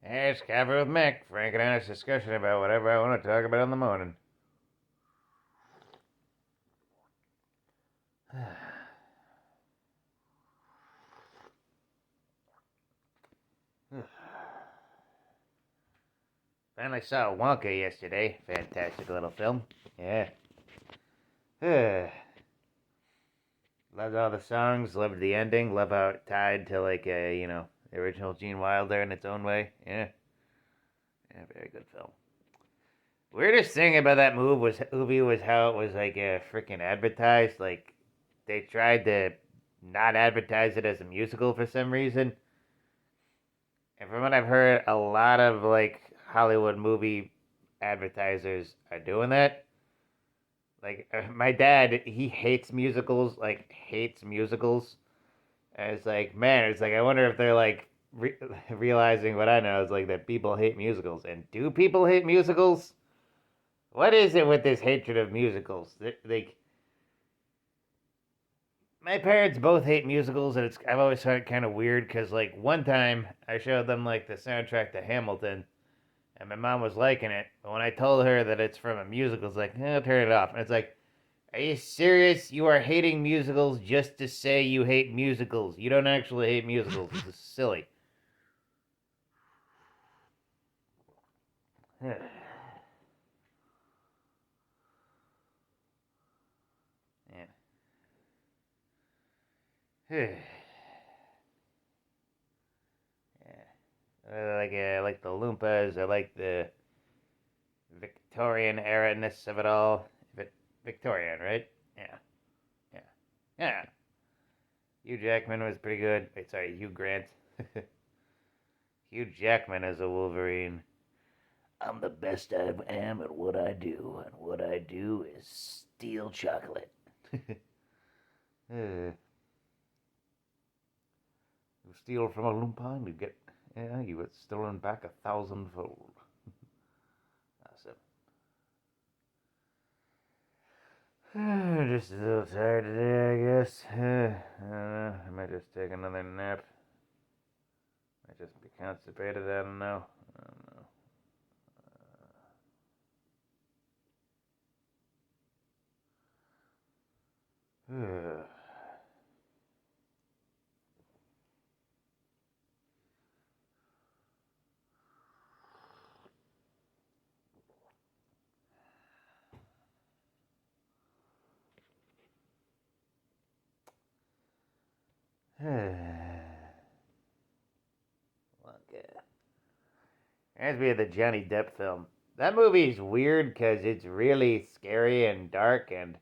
Hey, it's Coffee with Mick. Frank and honest discussion about whatever I want to talk about in the morning. Finally saw Wonka yesterday. Fantastic little film. Yeah. Loved all the songs. Loved the ending. Love how it tied to the original Gene Wilder in its own way. Yeah. Yeah, very good film. Weirdest thing about that movie was how it was like freaking advertised. Like they tried to not advertise it as a musical for some reason. And from what I've heard, a lot of like Hollywood movie advertisers are doing that. Like my dad, he hates musicals, like hates musicals. And it's like, man, it's like I wonder if they're like realizing what I know is like that people hate musicals. And do people hate musicals? What is it with this hatred of musicals? Like my parents both hate musicals, and I've always found it kind of weird because like one time I showed them like the soundtrack to Hamilton, and my mom was liking it. But when I told her that it's from a musical, it's like, turn it off. And it's like, are you serious? You are hating musicals just to say you hate musicals. You don't actually hate musicals. This is silly. Yeah. I like the Loompas. I like the Victorian era-ness of it all. Victorian, right? Yeah. Yeah. Yeah. Hugh Jackman was pretty good. Wait, sorry, Hugh Grant. Hugh Jackman as a Wolverine. I'm the best I am at what I do, and what I do is steal chocolate. You steal from a Loompa and you get stolen back 1,000-fold. Awesome. Just a little tired today, I guess. I don't know. I might just take another nap. Might just be constipated. I don't know. I don't know. Wonka. Reminds me of the Johnny Depp film. That movie's weird because it's really scary and dark, and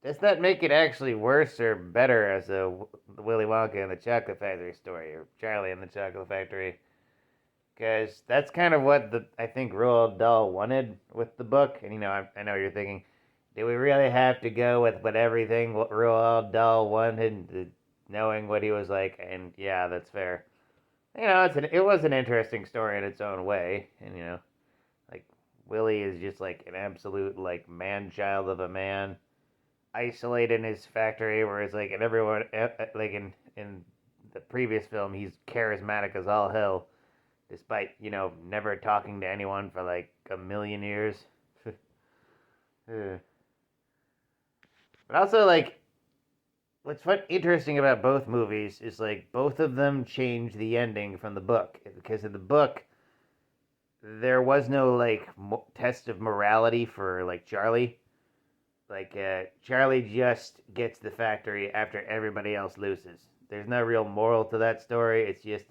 does that make it actually worse or better as a Willy Wonka and the Chocolate Factory story, or Charlie and the Chocolate Factory? Because that's kind of what I think Roald Dahl wanted with the book. And I know you're thinking, do we really have to go with what everything Roald Dahl wanted, knowing what he was like? And yeah, that's fair. It was an interesting story in its own way, and like Willie is just like an absolute like man child of a man, isolated in his factory, whereas like in everyone like in the previous film, he's charismatic as all hell, despite never talking to anyone for like a million years. But also like interesting about both movies is like both of them change the ending from the book because in the book there was no like test of morality for like Charlie. Like Charlie just gets the factory after everybody else loses. There's no real moral to that story. It's just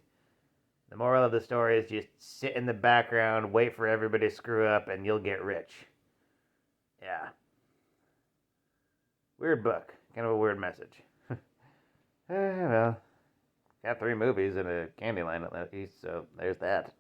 the moral of the story is just sit in the background, wait for everybody to screw up, and you'll get rich. Yeah, weird book. Kind of a weird message. Well, got 3 movies and a Candyland at least, so there's that.